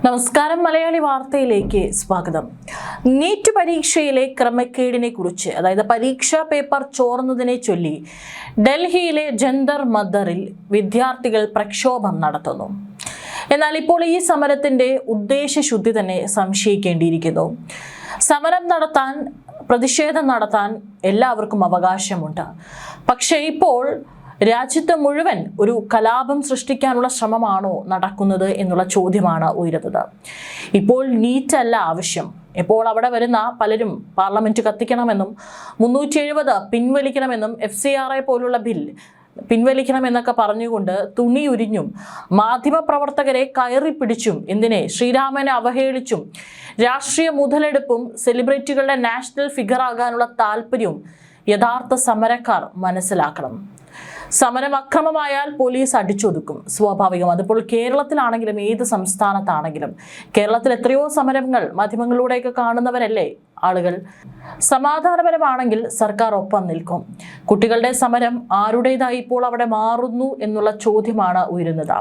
നമസ്കാരം, മലയാളി വാർത്തയിലേക്ക് സ്വാഗതം. നീറ്റ് പരീക്ഷയിലെ ക്രമക്കേടിനെ കുറിച്ച്, അതായത് പരീക്ഷാ പേപ്പർ ചോർന്നതിനെ ചൊല്ലി ഡൽഹിയിലെ ജന്തർ മന്ദറിൽ വിദ്യാർത്ഥികൾ പ്രക്ഷോഭം നടത്തുന്നു. എന്നാൽ ഇപ്പോൾ ഈ സമരത്തിന്റെ ഉദ്ദേശശുദ്ധി തന്നെ സംശയിക്കേണ്ടിയിരിക്കുന്നു. സമരം നടത്താൻ, പ്രതിഷേധം നടത്താൻ എല്ലാവർക്കും അവകാശമുണ്ട്. പക്ഷേ ഇപ്പോൾ രാജ്യത്ത് മുഴുവൻ ഒരു കലാപം സൃഷ്ടിക്കാനുള്ള ശ്രമമാണോ നടക്കുന്നത് എന്നുള്ള ചോദ്യമാണ് ഉയരുന്നത്. ഇപ്പോൾ നീറ്റ് അല്ല ആവശ്യം. ഇപ്പോൾ അവിടെ വരുന്ന പലരും പാർലമെന്റ് കത്തിക്കണമെന്നും 370 പിൻവലിക്കണമെന്നും FCRA പോലുള്ള ബിൽ പിൻവലിക്കണമെന്നൊക്കെ പറഞ്ഞുകൊണ്ട് തുണി ഉരിഞ്ഞും മാധ്യമപ്രവർത്തകരെ കയറി പിടിച്ചും എന്തിനെ ശ്രീരാമനെ അവഹേളിച്ചും രാഷ്ട്രീയ മുതലെടുപ്പും സെലിബ്രിറ്റികളുടെ നാഷണൽ ഫിഗർ ആകാനുള്ള താല്പര്യവും യഥാർത്ഥ സമരക്കാർ മനസ്സിലാക്കണം. സമരം അക്രമമായാൽ പോലീസ് അടിച്ചൊതുക്കും, സ്വാഭാവികം. അതിപ്പോൾ കേരളത്തിലാണെങ്കിലും ഏത് സംസ്ഥാനത്താണെങ്കിലും. കേരളത്തിൽ എത്രയോ സമരങ്ങൾ മാധ്യമങ്ങളിലൂടെയൊക്കെ കാണുന്നവരല്ലേ ആളുകൾ. സമാധാനപരമാണെങ്കിൽ സർക്കാർ ഒപ്പം നിൽക്കും. കുട്ടികളുടെ സമരം ആരുടേതായി ഇപ്പോൾ അവിടെ മാറുന്നു എന്നുള്ള ചോദ്യമാണ് ഉയരുന്നത്.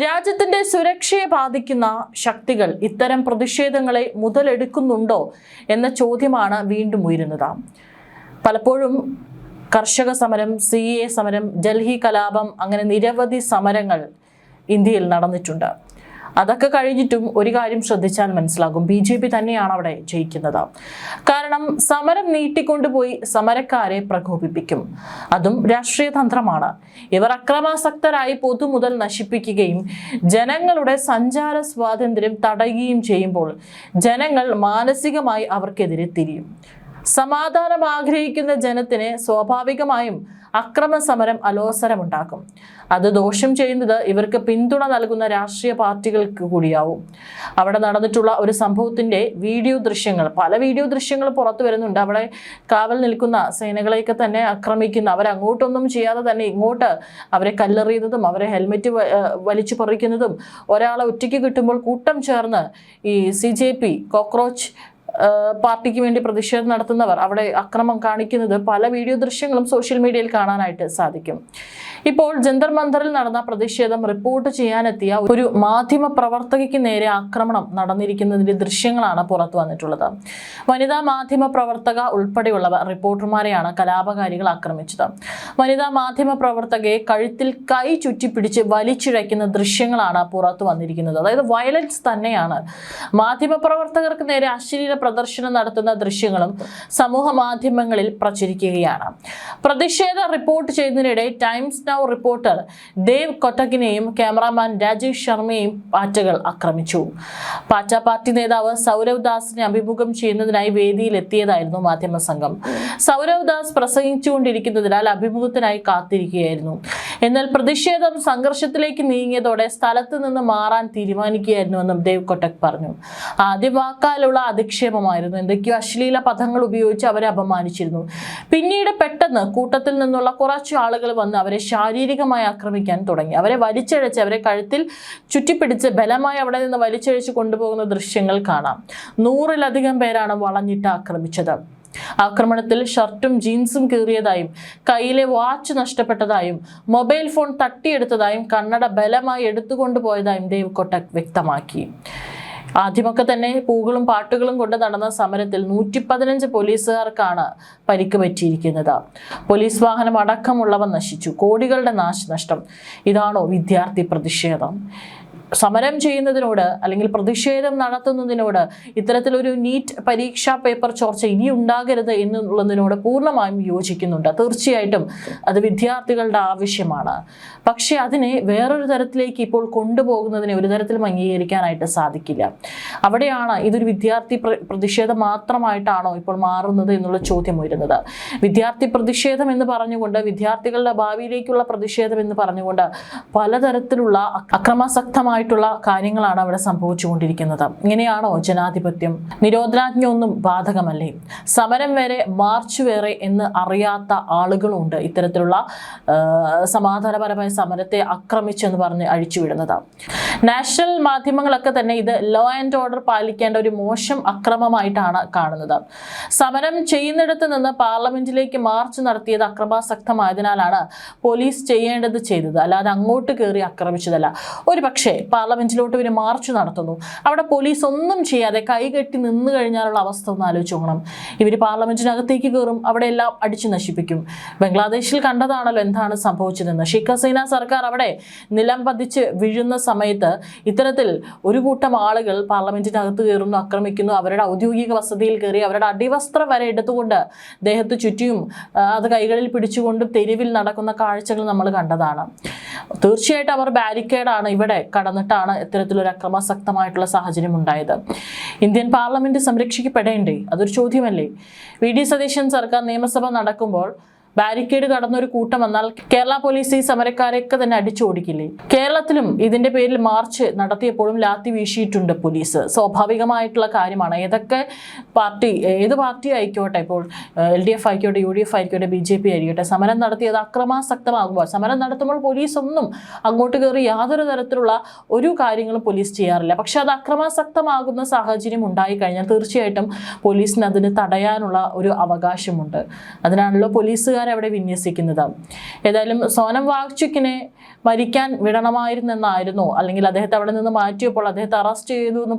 രാജ്യത്തിന്റെ സുരക്ഷയെ ബാധിക്കുന്ന ശക്തികൾ ഇത്തരം പ്രതിഷേധങ്ങളെ മുതലെടുക്കുന്നുണ്ടോ എന്ന ചോദ്യമാണ് വീണ്ടും ഉയരുന്നത്. പലപ്പോഴും കർഷക സമരം, CA സമരം, ഡൽഹി കലാപം, അങ്ങനെ നിരവധി സമരങ്ങൾ ഇന്ത്യയിൽ നടന്നിട്ടുണ്ട്. അതൊക്കെ കഴിഞ്ഞിട്ടും ഒരു കാര്യം ശ്രദ്ധിച്ചാൽ മനസ്സിലാകും, BJP തന്നെയാണ് അവിടെ ജയിക്കുന്നത്. കാരണം സമരം നീട്ടിക്കൊണ്ടുപോയി സമരക്കാരെ പ്രകോപിപ്പിക്കും. അതും രാഷ്ട്രീയ തന്ത്രമാണ്. ഇവർ അക്രമാസക്തരായി പൊതുമുതൽ നശിപ്പിക്കുകയും ജനങ്ങളുടെ സഞ്ചാര സ്വാതന്ത്ര്യം തടയുകയും ചെയ്യുമ്പോൾ ജനങ്ങൾ മാനസികമായി അവർക്കെതിരെ തിരിയും. സമാധാനം ആഗ്രഹിക്കുന്ന ജനത്തിന് സ്വാഭാവികമായും അക്രമ സമരം അലോസരമുണ്ടാക്കും. അത് ദോഷം ചെയ്യുന്നത് ഇവർക്ക് പിന്തുണ നൽകുന്ന രാഷ്ട്രീയ പാർട്ടികൾക്ക് കൂടിയാവും. അവിടെ നടന്നിട്ടുള്ള ഒരു സംഭവത്തിന്റെ വീഡിയോ ദൃശ്യങ്ങൾ, പല വീഡിയോ ദൃശ്യങ്ങൾ പുറത്തു വരുന്നുണ്ട്. അവിടെ കാവൽ നിൽക്കുന്ന സേനകളെയൊക്കെ തന്നെ ആക്രമിക്കുന്ന, അവരങ്ങോട്ടൊന്നും ചെയ്യാതെ തന്നെ ഇങ്ങോട്ട് അവരെ കല്ലെറിയുന്നതും അവരെ ഹെൽമെറ്റ് വലിച്ചു പറിക്കുന്നതും, ഒരാളെ ഒറ്റയ്ക്ക് കിട്ടുമ്പോൾ കൂട്ടം ചേർന്ന് ഈ CJP കോക്രോച്ച് പാർട്ടിക്ക് വേണ്ടി പ്രതിഷേധം നടത്തുന്നവർ അവിടെ അക്രമം കാണിക്കുന്നത് പല വീഡിയോ ദൃശ്യങ്ങളും സോഷ്യൽ മീഡിയയിൽ കാണാനായിട്ട് സാധിക്കും. ഇപ്പോൾ ജന്തർ മന്ദറിൽ നടന്ന പ്രതിഷേധം റിപ്പോർട്ട് ചെയ്യാനെത്തിയ ഒരു മാധ്യമ പ്രവർത്തകയ്ക്ക് നേരെ ആക്രമണം നടന്നിരിക്കുന്നതിന്റെ ദൃശ്യങ്ങളാണ് പുറത്തു വന്നിട്ടുള്ളത്. വനിതാ മാധ്യമ പ്രവർത്തക ഉൾപ്പെടെയുള്ളവർ റിപ്പോർട്ടർമാരെയാണ് കലാപകാരികൾ ആക്രമിച്ചത്. വനിതാ മാധ്യമ പ്രവർത്തകയെ കഴുത്തിൽ കൈ ചുറ്റിപ്പിടിച്ച് വലിച്ചിഴയ്ക്കുന്ന ദൃശ്യങ്ങളാണ് പുറത്തു വന്നിരിക്കുന്നത്. അതായത് വയലൻസ് തന്നെയാണ്. മാധ്യമ പ്രവർത്തകർക്ക് നേരെ അശ്ലീല പ്രദർശനം നടത്തുന്ന ദൃശ്യങ്ങളും സമൂഹ മാധ്യമങ്ങളിൽ പ്രചരിക്കുകയാണ്. പ്രതിഷേധം റിപ്പോർട്ട് ചെയ്യുന്നതിനിടെ ടൈംസ് നൗ റിപ്പോർട്ടർ ദേവ് കൊട്ടകിനെയും ക്യാമറാമാൻ രാജേഷ് ശർമ്മയെയും പാറ്റകൾ ആക്രമിച്ചു. പാറ്റ പാർട്ടി നേതാവ് സൗരവ് ദാസിനെ അഭിമുഖം ചെയ്യുന്നതിനായി വേദിയിൽ എത്തിയതായിരുന്നു മാധ്യമ സംഘം. സൗരവ് ദാസ് പ്രസംഗിച്ചുകൊണ്ടിരിക്കുന്നതിനാൽ അഭിമുഖത്തിനായി കാത്തിരിക്കുകയായിരുന്നു. എന്നാൽ പ്രതിഷേധം സംഘർഷത്തിലേക്ക് നീങ്ങിയതോടെ സ്ഥലത്ത് നിന്ന് മാറാൻ തീരുമാനിക്കുകയായിരുന്നുവെന്നും ദേവ് കൊട്ടക് പറഞ്ഞു. ആദ്യ വാക്കാലുള്ള അധിക്ഷേപമായിരുന്നു. എന്തൊക്കെയോ അശ്ലീല പദങ്ങൾ ഉപയോഗിച്ച് അവരെ അപമാനിച്ചിരുന്നു. പിന്നീട് പെട്ടെന്ന് കൂട്ടത്തിൽ നിന്നുള്ള കുറച്ച് ആളുകൾ വന്ന് അവരെ ശാരീരികമായി ആക്രമിക്കാൻ തുടങ്ങി. അവരെ വലിച്ചഴച്ച്, അവരെ കഴുത്തിൽ ചുറ്റിപ്പിടിച്ച് ബലമായി അവിടെ നിന്ന് വലിച്ചഴച്ച് കൊണ്ടുപോകുന്ന ദൃശ്യങ്ങൾ കാണാം. 100-ലധികം പേരാണ് വളഞ്ഞിട്ട് ആക്രമിച്ചത്. ആക്രമണത്തിൽ ഷർട്ടും ജീൻസും കീറിയതായും കയ്യിലെ വാച്ച് നഷ്ടപ്പെട്ടതായും മൊബൈൽ ഫോൺ തട്ടിയെടുത്തതായും കണ്ണട ബലമായി എടുത്തുകൊണ്ടുപോയതായും ദേവ് കൊട്ടക് വ്യക്തമാക്കി. ആദ്യമൊക്കെ തന്നെ പൂകളും പാട്ടുകളും കൊണ്ട് നടന്ന സമരത്തിൽ 115 പോലീസുകാർക്കാണ് പരിക്ക് പറ്റിയിരിക്കുന്നത്. പോലീസ് വാഹനം അടക്കമുള്ളവ നശിച്ചു. കോടികളുടെ നാശനഷ്ടം. ഇതാണോ വിദ്യാർത്ഥി പ്രതിഷേധം? സമരം ചെയ്യുന്നതിനോട് അല്ലെങ്കിൽ പ്രതിഷേധം നടത്തുന്നതിനോട്, ഇത്തരത്തിലൊരു നീറ്റ് പരീക്ഷാ പേപ്പർ ചോർച്ച ഇനി ഉണ്ടാകരുത് എന്നുള്ളതിനോട് പൂർണ്ണമായും യോജിക്കുന്നുണ്ട്. തീർച്ചയായിട്ടും അത് വിദ്യാർത്ഥികളുടെ ആവശ്യമാണ്. പക്ഷെ അതിനെ വേറൊരു തരത്തിലേക്ക് ഇപ്പോൾ കൊണ്ടുപോകുന്നതിനെ ഒരു തരത്തിലും അംഗീകരിക്കാനായിട്ട് സാധിക്കില്ല. അവിടെയാണ് ഇതൊരു വിദ്യാർത്ഥി പ്രതിഷേധം മാത്രമായിട്ടാണോ ഇപ്പോൾ മാറുന്നത് എന്നുള്ള ചോദ്യം ഉയരുന്നത്. വിദ്യാർത്ഥി പ്രതിഷേധം എന്ന് പറഞ്ഞുകൊണ്ട്, വിദ്യാർത്ഥികളുടെ ഭാവിയിലേക്കുള്ള പ്രതിഷേധം എന്ന് പറഞ്ഞുകൊണ്ട് പലതരത്തിലുള്ള അക്രമാസക്തമായ കാര്യങ്ങളാണ് അവിടെ സംഭവിച്ചുകൊണ്ടിരിക്കുന്നത്. ഇങ്ങനെയാണോ ജനാധിപത്യം? നിരോധനാജ്ഞ ഒന്നും ബാധകമല്ലേ? സമരം വേറെ മാർച്ച് വേറെ എന്ന് അറിയാത്ത ആളുകളുണ്ട് ഇത്തരത്തിലുള്ള സമാധാനപരമായ സമരത്തെ ആക്രമിച്ചെന്ന് പറഞ്ഞ് അഴിച്ചുവിടുന്നത്. നാഷണൽ മാധ്യമങ്ങളൊക്കെ തന്നെ ഇത് ലോ ആൻഡ് ഓർഡർ പാലിക്കേണ്ട ഒരു മോശം അക്രമമായിട്ടാണ് കാണുന്നത്. സമരം ചെയ്യുന്നിടത്ത് നിന്ന് പാർലമെന്റിലേക്ക് മാർച്ച് നടത്തിയത് അക്രമാസക്തമായതിനാലാണ് പോലീസ് ചെയ്യേണ്ടത് ചെയ്തത്, അല്ലാതെ അങ്ങോട്ട് കയറി ആക്രമിച്ചതല്ല. ഒരു പക്ഷേ പാർലമെന്റിലോട്ട് ഇവർ മാർച്ച് നടത്തുന്നു. അവിടെ പോലീസ് ഒന്നും ചെയ്യാതെ കൈകെട്ടി നിന്ന് കഴിഞ്ഞാലുള്ള അവസ്ഥ ഒന്ന് ആലോചിച്ച് നോക്കണം. ഇവർ പാർലമെന്റിനകത്തേക്ക് കയറും, അവിടെ എല്ലാം അടിച്ചു നശിപ്പിക്കും. ബംഗ്ലാദേശിൽ കണ്ടതാണല്ലോ എന്താണ് സംഭവിച്ചതെന്ന്. ഷെയ്ഖ് ഹസീന സർക്കാർ അവിടെ നിലം പതിച്ച് വീഴുന്ന സമയത്ത് ഇത്തരത്തിൽ ഒരു കൂട്ടം ആളുകൾ പാർലമെന്റിനകത്ത് കയറുന്നു, ആക്രമിക്കുന്നു, അവരുടെ ഔദ്യോഗിക വസതിയിൽ കയറി അവരുടെ അടിവസ്ത്രം വരെ എടുത്തുകൊണ്ട് ദേഹത്ത് ചുറ്റിയും അത് കൈകളിൽ പിടിച്ചുകൊണ്ടും തെരുവിൽ നടക്കുന്ന കാഴ്ചകൾ നമ്മൾ കണ്ടതാണ്. തീർച്ചയായിട്ടും അവർ ബാരിക്കേഡാണ് ഇവിടെ കടന്നിട്ടാണ് ഇത്തരത്തിലൊരു അക്രമാസക്തമായിട്ടുള്ള സാഹചര്യം ഉണ്ടായത്. ഇന്ത്യൻ പാർലമെന്റ് സംരക്ഷിക്കപ്പെടേണ്ടേ? അതൊരു ചോദ്യമല്ലേ? വി ഡി സതീശൻ സർക്കാർ നിയമസഭ നടക്കുമ്പോൾ ബാരിക്കേഡ് കടന്നൊരു കൂട്ടം വന്നാൽ കേരള പോലീസ് ഈ സമരക്കാരെയൊക്കെ തന്നെ അടിച്ചോടിക്കില്ലേ? കേരളത്തിലും ഇതിന്റെ പേരിൽ മാർച്ച് നടത്തിയപ്പോഴും ലാത്തി വീശിയിട്ടുണ്ട് പോലീസ്. സ്വാഭാവികമായിട്ടുള്ള കാര്യമാണ്. ഏത് പാർട്ടി ആയിക്കോട്ടെ, ഇപ്പോൾ LDF ആയിക്കോട്ടെ, UDF ആയിക്കോട്ടെ, BJP ആയിരിക്കട്ടെ, സമരം നടത്തിയത് അക്രമാസക്തമാകുമ്പോൾ, സമരം നടത്തുമ്പോൾ പോലീസ് ഒന്നും അങ്ങോട്ട് കയറി യാതൊരു തരത്തിലുള്ള ഒരു കാര്യങ്ങളും പോലീസ് ചെയ്യാറില്ല. പക്ഷെ അത് അക്രമാസക്തമാകുന്ന സാഹചര്യം ഉണ്ടായിക്കഴിഞ്ഞാൽ തീർച്ചയായിട്ടും പോലീസിന് അതിന് തടയാനുള്ള ഒരു അവകാശമുണ്ട്. അതിനാണല്ലോ പോലീസുകാർ അവിടെ വിന്യസിക്കുന്നത്. ഏതായാലും സോനം വാങ്ചുക്കിനെ മരിക്കാൻ വിടണമായിരുന്നെന്നായിരുന്നു, അല്ലെങ്കിൽ അദ്ദേഹത്തെ അവിടെ നിന്ന് മാറ്റിയപ്പോൾ അദ്ദേഹത്തെ അറസ്റ്റ് ചെയ്തു എന്ന്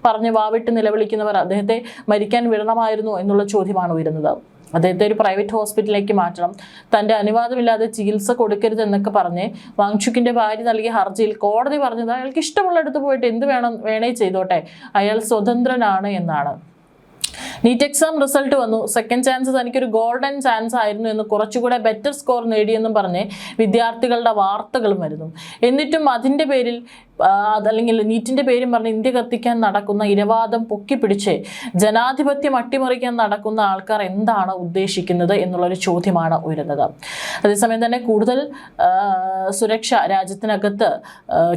പറഞ്ഞ് വാവിട്ട് നിലവിളിക്കുന്നവർ അദ്ദേഹത്തെ മരിക്കാൻ വിടണമായിരുന്നു എന്നുള്ള ചോദ്യമാണ് ഉയരുന്നത്. അദ്ദേഹത്തെ ഒരു പ്രൈവറ്റ് ഹോസ്പിറ്റലിലേക്ക് മാറ്റണം, തൻ്റെ അനുവാദമില്ലാതെ ചികിത്സ കൊടുക്കരുത് എന്നൊക്കെ പറഞ്ഞ് വാങ്ചുക്കിൻ്റെ ഭാര്യ നൽകിയ ഹർജിയിൽ കോടതി പറഞ്ഞത് അയാൾക്ക് ഇഷ്ടമുള്ളിടത്ത് പോയിട്ട് എന്ത് വേണേ ചെയ്തോട്ടെ, അയാൾ സ്വതന്ത്രനാണ് എന്നാണ്. നീറ്റ് എക്സാം റിസൾട്ട് വന്നു. സെക്കൻഡ് ചാൻസ് തനിക്കൊരു ഗോൾഡൻ ചാൻസ് ആയിരുന്നു എന്ന്, കുറച്ചുകൂടെ ബെറ്റർ സ്കോർ നേടിയെന്നും പറഞ്ഞ് വിദ്യാർത്ഥികളുടെ വാർത്തകളും വരുന്നു. എന്നിട്ടും അതിൻ്റെ പേരിൽ അതല്ലെങ്കിൽ നീറ്റിൻ്റെ പേരും പറഞ്ഞ് ഇന്ത്യ കത്തിക്കാൻ നടക്കുന്ന ഇരവാദം പൊക്കിപ്പിടിച്ച് ജനാധിപത്യം അട്ടിമറിക്കാൻ നടക്കുന്ന ആൾക്കാർ എന്താണ് ഉദ്ദേശിക്കുന്നത് എന്നുള്ളൊരു ചോദ്യമാണ് ഉയരുന്നത്. അതേസമയം തന്നെ കൂടുതൽ സുരക്ഷ രാജ്യത്തിനകത്ത്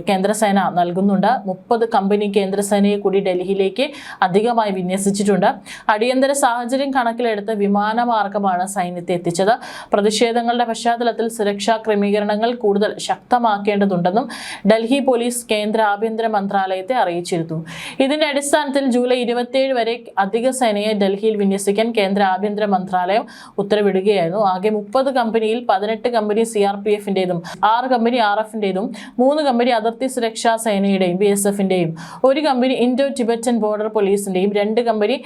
കേന്ദ്രസേന നൽകുന്നുണ്ട്. 30 കമ്പനി കേന്ദ്രസേനയെ കൂടി ഡൽഹിയിലേക്ക് അധികമായി വിന്യസിച്ചിട്ടുണ്ട്. അടിയന്തര സാഹചര്യം കണക്കിലെടുത്ത് വിമാനമാർഗമാണ് സൈന്യത്തെ എത്തിച്ചത്. പ്രതിഷേധങ്ങളുടെ പശ്ചാത്തലത്തിൽ സുരക്ഷാ ക്രമീകരണങ്ങൾ കൂടുതൽ ശക്തമാക്കേണ്ടതുണ്ടെന്നും ഡൽഹി പോലീസ് കേന്ദ്ര ആഭ്യന്തര മന്ത്രാലയത്തെ അറിയിച്ചിരുന്നു. ഇതിന്റെ അടിസ്ഥാനത്തിൽ ജൂലൈ 27 വരെ അധിക സേനയെ ഡൽഹിയിൽ വിന്യസിക്കാൻ കേന്ദ്ര ആഭ്യന്തര മന്ത്രാലയം ഉത്തരവിടുകയായിരുന്നു. ആകെ 30 കമ്പനിയിൽ 18 കമ്പനി CRPF-ന്റേതും 6 കമ്പനി RF-ന്റേതും 3 കമ്പനി അതിർത്തി സുരക്ഷാ സേനയുടെയും BSF-ന്റെയും 1 കമ്പനി ഇൻഡോ ടിബറ്റൻ ബോർഡർ പോലീസിന്റെയും 2 കമ്പനി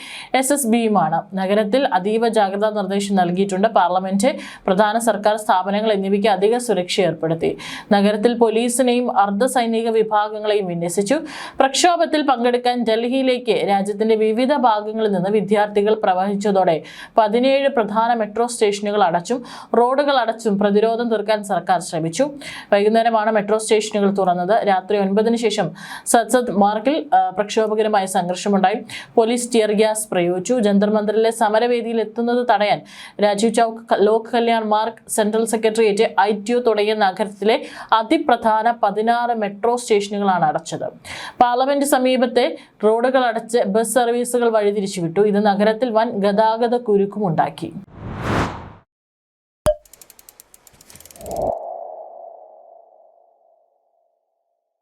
SSB-യുമാണ്. നഗരത്തിൽ അതീവ ജാഗ്രതാ നിർദ്ദേശം നൽകിയിട്ടുണ്ട്. പാർലമെന്റ്, പ്രധാന സർക്കാർ സ്ഥാപനങ്ങൾ എന്നിവയ്ക്ക് അധിക സുരക്ഷ ഏർപ്പെടുത്തി. നഗരത്തിൽ പോലീസിനെയും അർദ്ധസൈനിക വിഭാഗങ്ങളെയും വിന്യസിച്ചു. പ്രക്ഷോഭത്തിൽ പങ്കെടുക്കാൻ ഡൽഹിയിലേക്ക് രാജ്യത്തിന്റെ വിവിധ ഭാഗങ്ങളിൽ നിന്ന് വിദ്യാർത്ഥികൾ പ്രവഹിച്ചതോടെ 17 പ്രധാന മെട്രോ സ്റ്റേഷനുകൾ അടച്ചും റോഡുകൾ അടച്ചും പ്രതിരോധം തീർക്കാൻ സർക്കാർ ശ്രമിച്ചു. വൈകുന്നേരമാണ് മെട്രോ സ്റ്റേഷനുകൾ തുറന്നത്. രാത്രി 9-ന് ശേഷം സത്സദ് മാർഗിൽ പ്രക്ഷോഭകരുമായി സംഘർഷമുണ്ടായി. പോലീസ് ടിയർ ഗ്യാസ് പ്രയോഗിച്ചു. ജന്തർ മന്ദിറിലെ സമരവേദിയിൽ എത്തുന്നത് തടയാൻ Rajiv Chowk, Lok Kalyan Marg, central secretariat, ITO തുടങ്ങിയ നഗരത്തിലെ അതിപ്രധാന 16 മെട്രോ സ്റ്റേഷനുകളാണ് അടച്ചത്. പാർലമെന്റ് സമീപത്തെ റോഡുകൾ അടച്ച് ബസ് സർവീസുകൾ വഴിതിരിച്ചുവിട്ടു. ഇത് നഗരത്തിൽ വൻ ഗതാഗത കുരുക്കും ഉണ്ടാക്കി.